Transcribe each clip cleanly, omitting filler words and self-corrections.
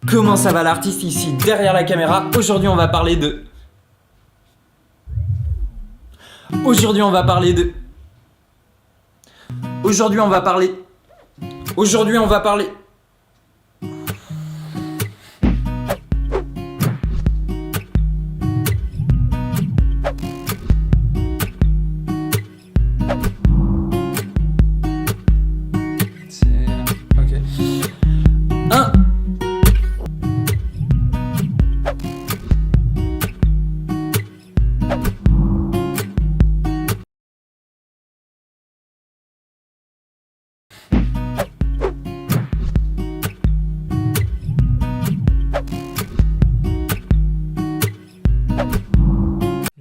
Comment ça va l'artiste ici derrière la caméra? Aujourd'hui on va parler de... Aujourd'hui on va parler de... Aujourd'hui on va parler... Aujourd'hui on va parler... Ok.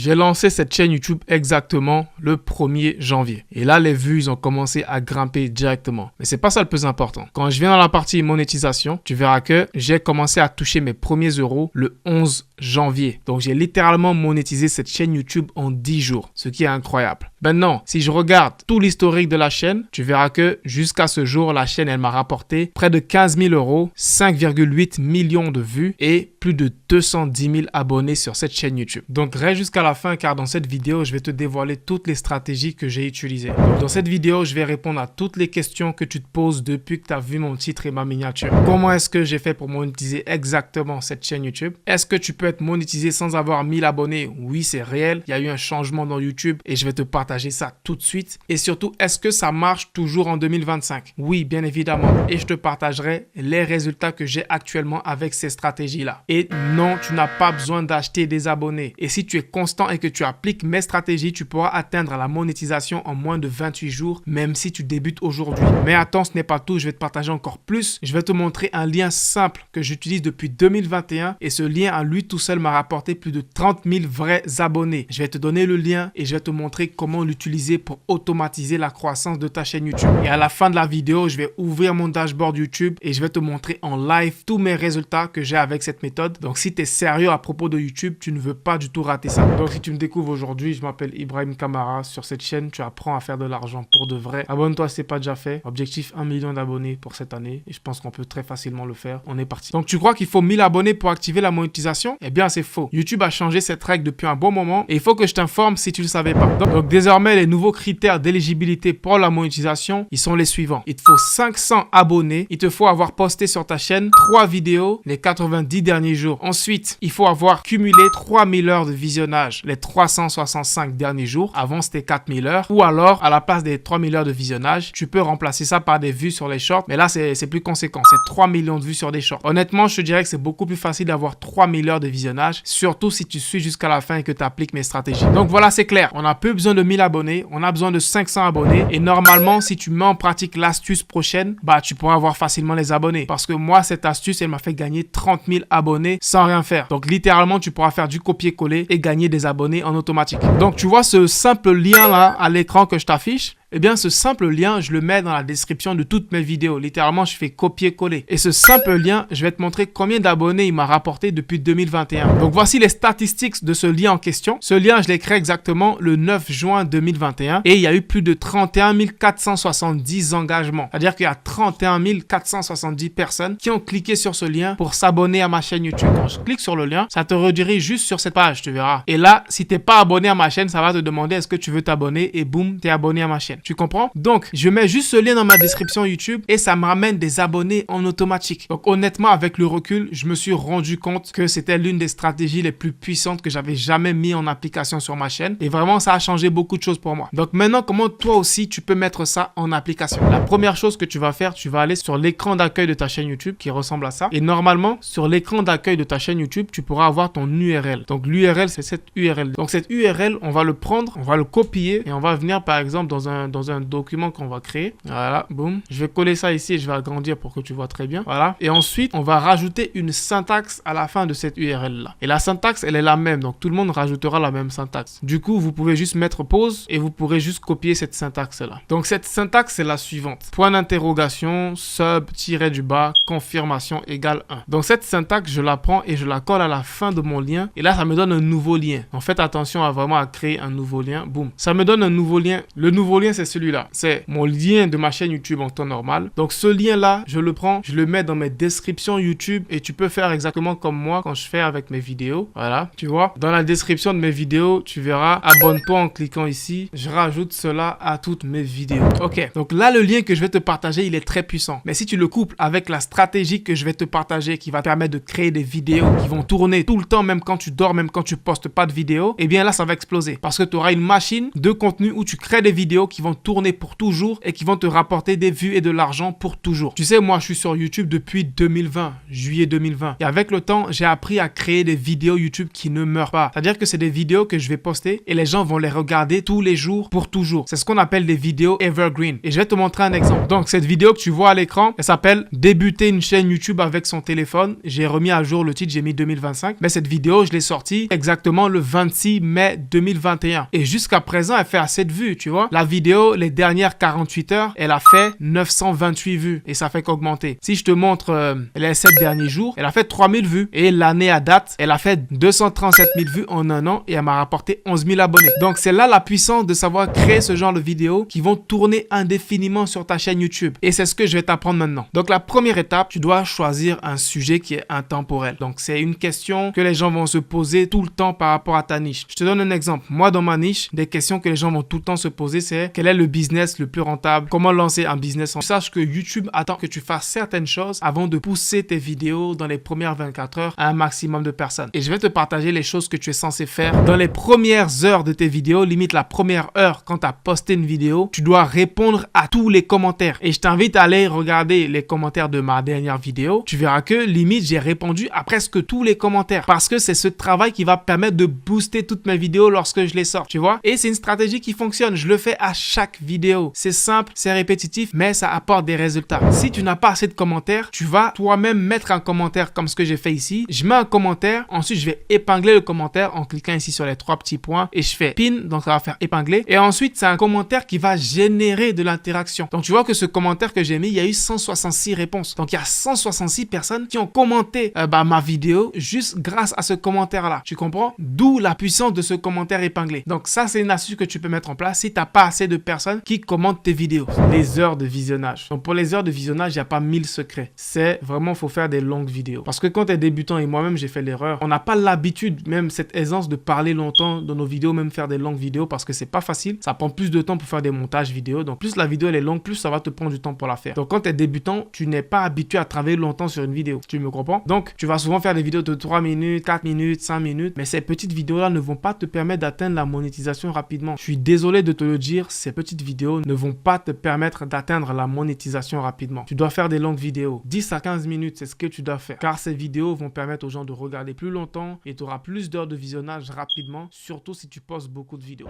J'ai lancé cette chaîne YouTube exactement le 1er janvier. Et là, les vues, ils ont commencé à grimper directement. Mais c'est pas ça le plus important. Quand je viens dans la partie monétisation, tu verras que j'ai commencé à toucher mes premiers euros le 11 janvier. Donc, j'ai littéralement monétisé cette chaîne YouTube en 10 jours, ce qui est incroyable. Maintenant, si je regarde tout l'historique de la chaîne, tu verras que jusqu'à ce jour, la chaîne, elle m'a rapporté près de 15 000 euros, 5,8 millions de vues et plus de 210 000 abonnés sur cette chaîne YouTube. Donc, reste jusqu'à la fin car dans cette vidéo, je vais te dévoiler toutes les stratégies que j'ai utilisées. Donc, dans cette vidéo, je vais répondre à toutes les questions que tu te poses depuis que tu as vu mon titre et ma miniature. Comment est-ce que j'ai fait pour monétiser exactement cette chaîne YouTube? Est-ce que tu peux être monétisé sans avoir 1000 abonnés? Oui, c'est réel. Il y a eu un changement dans YouTube et je vais te partager ça tout de suite. Et surtout, est-ce que ça marche toujours en 2025? Oui, bien évidemment. Et je te partagerai les résultats que j'ai actuellement avec ces stratégies-là. Et non, tu n'as pas besoin d'acheter des abonnés. Et si tu es constant et que tu appliques mes stratégies, tu pourras atteindre la monétisation en moins de 28 jours, même si tu débutes aujourd'hui. Mais attends, ce n'est pas tout. Je vais te partager encore plus. Je vais te montrer un lien simple que j'utilise depuis 2021 et ce lien à lui tout seul m'a rapporté plus de 30 000 vrais abonnés. Je vais te donner le lien et je vais te montrer comment l'utiliser pour automatiser la croissance de ta chaîne YouTube. Et à la fin de la vidéo, je vais ouvrir mon dashboard YouTube et je vais te montrer en live tous mes résultats que j'ai avec cette méthode. Donc, si tu es sérieux à propos de YouTube, tu ne veux pas du tout rater ça. Donc, si tu me découvres aujourd'hui, je m'appelle Ibrahim Kamara. Sur cette chaîne, tu apprends à faire de l'argent pour de vrai. Abonne-toi si ce n'est pas déjà fait. Objectif 1 million d'abonnés pour cette année et je pense qu'on peut très facilement le faire. On est parti. Donc, tu crois qu'il faut 1000 abonnés pour activer la monétisation? Eh bien, c'est faux. YouTube a changé cette règle depuis un bon moment et il faut que je t'informe si tu ne le savais pas. Donc, désormais, les nouveaux critères d'éligibilité pour la monétisation, ils sont les suivants. Il te faut 500 abonnés. Il te faut avoir posté sur ta chaîne 3 vidéos les 90 derniers jours. Ensuite, il faut avoir cumulé 3000 heures de visionnage les 365 derniers jours. Avant, c'était 4000 heures. Ou alors, à la place des 3000 heures de visionnage, tu peux remplacer ça par des vues sur les shorts. Mais là, c'est plus conséquent. C'est 3 millions de vues sur des shorts. Honnêtement, je te dirais que c'est beaucoup plus facile d'avoir 3000 heures de visionnage, surtout si tu suis jusqu'à la fin et que tu appliques mes stratégies. Donc voilà, c'est clair. On n'a plus besoin de 1000 abonnés. On a besoin de 500 abonnés. Et normalement, si tu mets en pratique l'astuce prochaine, bah, tu pourras avoir facilement les abonnés. Parce que moi, cette astuce, elle m'a fait gagner 30 000 abonnés sans rien faire. Donc, littéralement, tu pourras faire du copier-coller et gagner des abonnés en automatique. Donc, tu vois ce simple lien-là à l'écran que je t'affiche? Eh bien, ce simple lien, je le mets dans la description de toutes mes vidéos. Littéralement, je fais copier-coller. Et ce simple lien, je vais te montrer combien d'abonnés il m'a rapporté depuis 2021. Donc, voici les statistiques de ce lien en question. Ce lien, je l'ai créé exactement le 9 juin 2021 et il y a eu plus de 31 470 engagements. C'est-à-dire qu'il y a 31 470 personnes qui ont cliqué sur ce lien pour s'abonner à ma chaîne YouTube. Quand je clique sur le lien, ça te redirige juste sur cette page, tu verras. Et là, si tu n'es pas abonné à ma chaîne, ça va te demander est-ce que tu veux t'abonner et boum, tu es abonné à ma chaîne. Tu comprends? Donc, je mets juste ce lien dans ma description YouTube et ça me ramène des abonnés en automatique. Donc, honnêtement, avec le recul, je me suis rendu compte que c'était l'une des stratégies les plus puissantes que j'avais jamais mis en application sur ma chaîne. Et vraiment, ça a changé beaucoup de choses pour moi. Donc, maintenant, comment toi aussi, tu peux mettre ça en application? La première chose que tu vas faire, tu vas aller sur l'écran d'accueil de ta chaîne YouTube qui ressemble à ça. Et normalement, sur l'écran d'accueil de ta chaîne YouTube, tu pourras avoir ton URL. Donc, l'URL, c'est cette URL. Donc, cette URL, on va le prendre, on va le copier et on va venir, par exemple, dans un document qu'on va créer. Voilà, boum. Je vais coller ça ici et je vais agrandir pour que tu vois très bien. Voilà. Et ensuite, on va rajouter une syntaxe à la fin de cette URL là. Et la syntaxe, elle est la même. Donc, tout le monde rajoutera la même syntaxe. Du coup, vous pouvez juste mettre pause et vous pourrez juste copier cette syntaxe là. Donc, cette syntaxe, c'est la suivante. Point d'interrogation, sub, tiré du bas, confirmation égale 1. Donc, cette syntaxe, je la prends et je la colle à la fin de mon lien. Et là, ça me donne un nouveau lien. En fait, attention à vraiment créer un nouveau lien. Boum. Ça me donne un nouveau lien. Le nouveau lien, c'est celui-là. C'est mon lien de ma chaîne YouTube en temps normal. Donc ce lien-là, je le prends, je le mets dans mes descriptions YouTube et tu peux faire exactement comme moi quand je fais avec mes vidéos. Voilà, tu vois. Dans la description de mes vidéos, tu verras, abonne-toi en cliquant ici. Je rajoute cela à toutes mes vidéos. Ok, donc là, le lien que je vais te partager, il est très puissant. Mais si tu le couples avec la stratégie que je vais te partager qui va te permettre de créer des vidéos qui vont tourner tout le temps, même quand tu dors, même quand tu postes pas de vidéos, eh bien là, ça va exploser. Parce que tu auras une machine de contenu où tu crées des vidéos qui vont tourner pour toujours et qui vont te rapporter des vues et de l'argent pour toujours. Tu sais, moi, je suis sur YouTube depuis 2020, juillet 2020. Et avec le temps, j'ai appris à créer des vidéos YouTube qui ne meurent pas. C'est-à-dire que c'est des vidéos que je vais poster et les gens vont les regarder tous les jours pour toujours. C'est ce qu'on appelle des vidéos evergreen. Et je vais te montrer un exemple. Donc, cette vidéo que tu vois à l'écran, elle s'appelle « Débuter une chaîne YouTube avec son téléphone ». J'ai remis à jour le titre, j'ai mis 2025. Mais cette vidéo, je l'ai sortie exactement le 26 mai 2021. Et jusqu'à présent, elle fait assez de vues, tu vois. La vidéo, les dernières 48 heures, elle a fait 928 vues. Et ça fait qu'augmenter. Si je te montre les 7 derniers jours, elle a fait 3000 vues. Et l'année à date, elle a fait 237 000 vues en un an et elle m'a rapporté 11 000 abonnés. Donc, c'est là la puissance de savoir créer ce genre de vidéos qui vont tourner indéfiniment sur ta chaîne YouTube. Et c'est ce que je vais t'apprendre maintenant. Donc, la première étape, tu dois choisir un sujet qui est intemporel. Donc, c'est une question que les gens vont se poser tout le temps par rapport à ta niche. Je te donne un exemple. Moi, dans ma niche, des questions que les gens vont tout le temps se poser, c'est quel est le business le plus rentable? Comment lancer un business? Sache que YouTube attend que tu fasses certaines choses avant de pousser tes vidéos dans les premières 24 heures à un maximum de personnes. Et je vais te partager les choses que tu es censé faire dans les premières heures de tes vidéos, limite la première heure quand tu as posté une vidéo. Tu dois répondre à tous les commentaires. Et je t'invite à aller regarder les commentaires de ma dernière vidéo. Tu verras que limite, j'ai répondu à presque tous les commentaires parce que c'est ce travail qui va permettre de booster toutes mes vidéos lorsque je les sors, tu vois. Et c'est une stratégie qui fonctionne. Je le fais à chaque vidéo. C'est simple, c'est répétitif, mais ça apporte des résultats. Si tu n'as pas assez de commentaires, tu vas toi-même mettre un commentaire comme ce que j'ai fait ici. Je mets un commentaire, ensuite je vais épingler le commentaire en cliquant ici sur les 3 petits points et je fais pin, donc ça va faire épingler. Et ensuite, c'est un commentaire qui va générer de l'interaction. Donc tu vois que ce commentaire que j'ai mis, il y a eu 166 réponses. Donc il y a 166 personnes qui ont commenté ma vidéo juste grâce à ce commentaire-là. Tu comprends? D'où la puissance de ce commentaire épinglé. Donc ça, c'est une astuce que tu peux mettre en place si tu n'as pas assez de personnes qui commentent tes vidéos. Les heures de visionnage. Donc pour les heures de visionnage, il n'y a pas 1000 secrets. C'est vraiment, il faut faire des longues vidéos. Parce que quand tu es débutant et moi-même, j'ai fait l'erreur, on n'a pas l'habitude, même cette aisance de parler longtemps dans nos vidéos, même faire des longues vidéos parce que c'est pas facile. Ça prend plus de temps pour faire des montages vidéo. Donc plus la vidéo elle est longue, plus ça va te prendre du temps pour la faire. Donc quand tu es débutant, tu n'es pas habitué à travailler longtemps sur une vidéo. Tu me comprends? Donc tu vas souvent faire des vidéos de 3 minutes, 4 minutes, 5 minutes. Mais ces petites vidéos-là ne vont pas te permettre d'atteindre la monétisation rapidement. Je suis désolé de te le dire, ces petites vidéos ne vont pas te permettre d'atteindre la monétisation rapidement. Tu dois faire des longues vidéos. 10 à 15 minutes, c'est ce que tu dois faire. Car ces vidéos vont permettre aux gens de regarder plus longtemps et tu auras plus d'heures de visionnage rapidement, surtout si tu postes beaucoup de vidéos.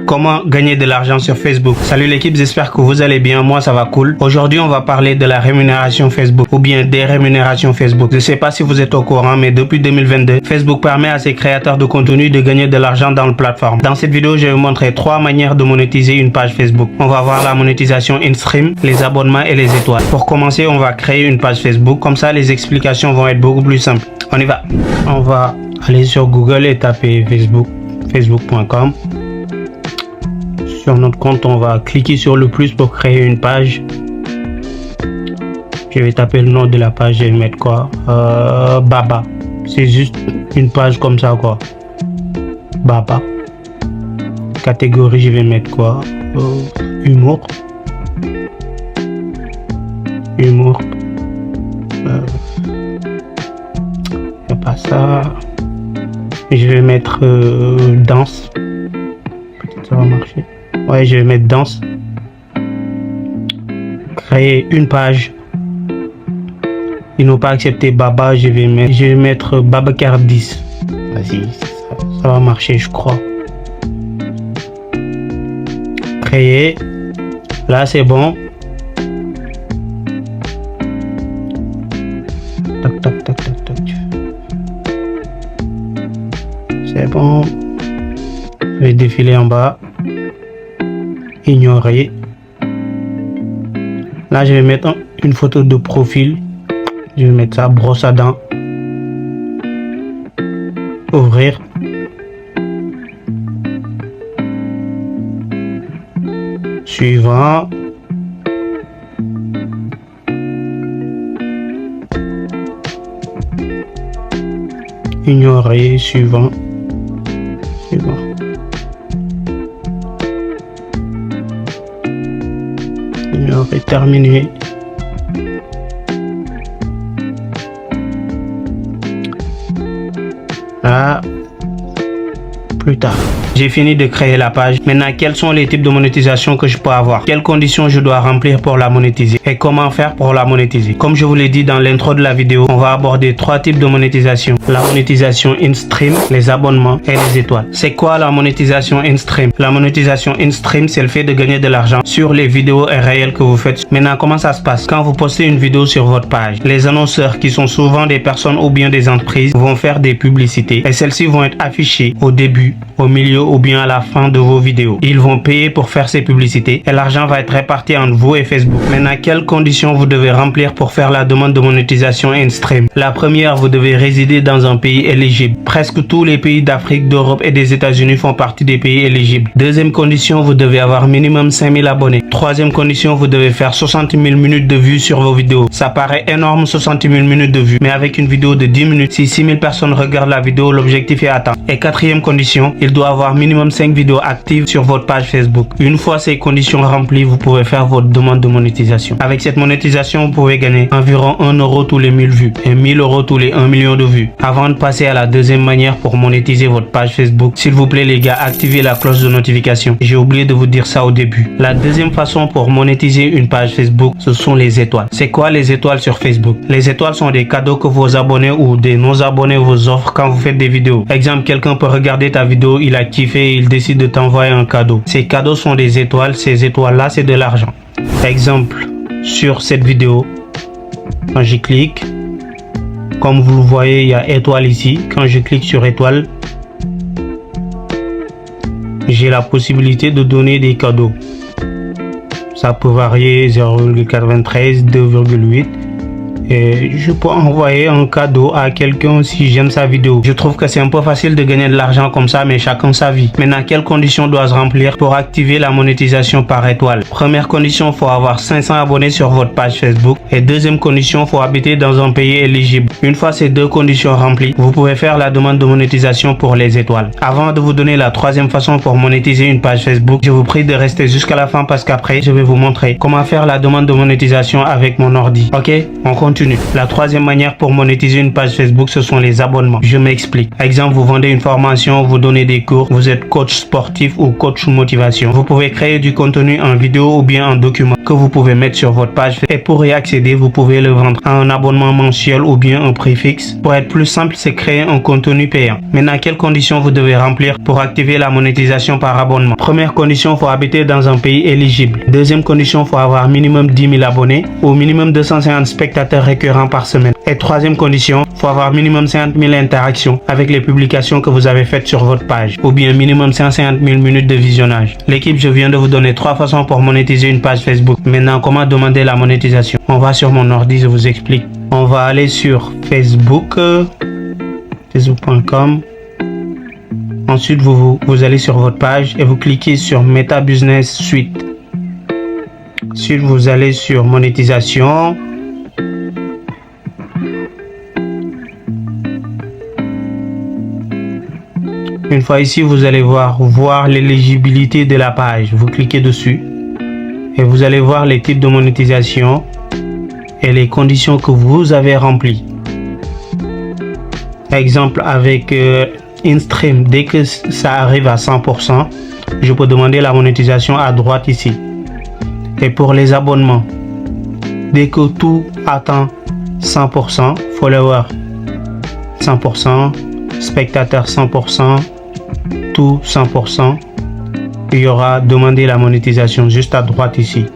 Comment gagner de l'argent sur Facebook? Salut l'équipe, j'espère que vous allez bien. Moi, ça va cool. Aujourd'hui, on va parler de la rémunération Facebook ou bien des rémunérations Facebook. Je ne sais pas si vous êtes au courant, mais depuis 2022, Facebook permet à ses créateurs de contenu de gagner de l'argent dans la plateforme. Dans cette vidéo, je vais vous montrer 3 manières de monétiser une page Facebook. On va voir la monétisation in-stream, les abonnements et les étoiles. Pour commencer, on va créer une page Facebook. Comme ça, les explications vont être beaucoup plus simples. On y va. On va aller sur Google et taper Facebook, facebook.com. Sur notre compte, on va cliquer sur le plus pour créer une page. Je vais taper le nom de la page, je vais mettre quoi? Baba. C'est juste une page comme ça, quoi. Baba. Catégorie, je vais mettre quoi? Humour. Humour. C'est pas ça. Je vais mettre danse. Peut-être ça va marcher. Ouais, je vais mettre danse. Créer une page. Ils n'ont pas accepté Baba. Je vais mettre Babacar 10. Vas-y, ça va marcher, je crois. Créer. Là, c'est bon. Tac, tac, tac, tac, tac. C'est bon. Je vais défiler en bas. Ignorer. Là, je vais mettre une photo de profil. Je vais mettre ça, brosse à dents. Suivant. Ignorer. Suivant. Suivant. Ignorer. Terminé. Là. Plus tard. J'ai fini de créer la page. Maintenant, quels sont les types de monétisation que je peux avoir? Quelles conditions je dois remplir pour la monétiser? Et comment faire pour la monétiser? Comme je vous l'ai dit dans l'intro de la vidéo, on va aborder 3 types de monétisation. La monétisation in-stream, les abonnements et les étoiles. C'est quoi la monétisation in-stream? La monétisation in-stream, c'est le fait de gagner de l'argent sur les vidéos réelles que vous faites. Maintenant, comment ça se passe? Quand vous postez une vidéo sur votre page, les annonceurs, qui sont souvent des personnes ou bien des entreprises, vont faire des publicités. Et celles-ci vont être affichées au début, au milieu ou bien à la fin de vos vidéos. Ils vont payer pour faire ces publicités et l'argent va être réparti entre vous et Facebook. Maintenant, quelles conditions vous devez remplir pour faire la demande de monétisation in-stream? La première, vous devez résider dans un pays éligible. Presque tous les pays d'Afrique, d'Europe et des États-Unis font partie des pays éligibles. Deuxième condition, vous devez avoir minimum 5000 abonnés. Troisième condition, vous devez faire 60 000 minutes de vues sur vos vidéos. Ça paraît énorme, 60 000 minutes de vues, mais avec une vidéo de 10 minutes, si 6000 personnes regardent la vidéo, l'objectif est atteint. Et quatrième condition, il doit avoir minimum 5 vidéos actives sur votre page Facebook. Une fois ces conditions remplies, vous pouvez faire votre demande de monétisation. Avec cette monétisation, vous pouvez gagner environ 1 euro tous les 1000 vues et 1000 euros tous les 1 million de vues. Avant de passer à la deuxième manière pour monétiser votre page Facebook, s'il vous plaît les gars, activez la cloche de notification. J'ai oublié de vous dire ça au début. La deuxième façon pour monétiser une page Facebook, ce sont les étoiles. C'est quoi les étoiles sur Facebook? Les étoiles sont des cadeaux que vos abonnés ou des non-abonnés vous offrent quand vous faites des vidéos. Exemple, quelqu'un peut regarder ta vidéo, il a kiffé et il décide de t'envoyer un cadeau. Ces cadeaux sont des étoiles. Ces étoiles-là, c'est de l'argent. Exemple, sur cette vidéo, quand j'y clique, comme vous le voyez, il y a étoile ici. Quand je clique sur étoile, j'ai la possibilité de donner des cadeaux. Ça peut varier 0,93, 2,8. Et je peux envoyer un cadeau à quelqu'un si j'aime sa vidéo. Je trouve que c'est un peu facile de gagner de l'argent comme ça, mais chacun sa vie. Maintenant, quelles conditions dois-je remplir pour activer la monétisation par étoile? Première condition, il faut avoir 500 abonnés sur votre page Facebook. Et deuxième condition, il faut habiter dans un pays éligible. Une fois ces deux conditions remplies, vous pouvez faire la demande de monétisation pour les étoiles. Avant de vous donner la troisième façon pour monétiser une page Facebook, je vous prie de rester jusqu'à la fin parce qu'après, je vais vous montrer comment faire la demande de monétisation avec mon ordi. Ok? On continue. La troisième manière pour monétiser une page Facebook, ce sont les abonnements. Je m'explique. Exemple, vous vendez une formation, vous donnez des cours, vous êtes coach sportif ou coach motivation. Vous pouvez créer du contenu en vidéo ou bien en document que vous pouvez mettre sur votre page. Et pour y accéder, vous pouvez le vendre à un abonnement mensuel ou bien un prix fixe. Pour être plus simple, c'est créer un contenu payant. Maintenant, quelles conditions vous devez remplir pour activer la monétisation par abonnement? Première condition, il faut habiter dans un pays éligible. Deuxième condition, il faut avoir minimum 10 000 abonnés ou minimum 250 spectateurs récurrents par semaine. Et troisième condition, il faut avoir minimum 50 000 interactions avec les publications que vous avez faites sur votre page ou bien minimum 150 000 minutes de visionnage. L'équipe, je viens de vous donner 3 façons pour monétiser une page Facebook. Maintenant, comment demander la monétisation? On va sur mon ordi, je vous explique. On va aller sur Facebook, facebook.com. Ensuite, vous allez sur votre page et vous cliquez sur Meta Business Suite. Ensuite, vous allez sur monétisation. Une fois ici, vous allez voir l'éligibilité de la page. Vous cliquez dessus et vous allez voir les types de monétisation et les conditions que vous avez remplies. Exemple, avec InStream, dès que ça arrive à 100%, je peux demander la monétisation à droite ici. Et pour les abonnements, dès que tout atteint 100%, followers 100%, spectateurs 100%, tout 100%, il y aura demander la monétisation juste à droite ici.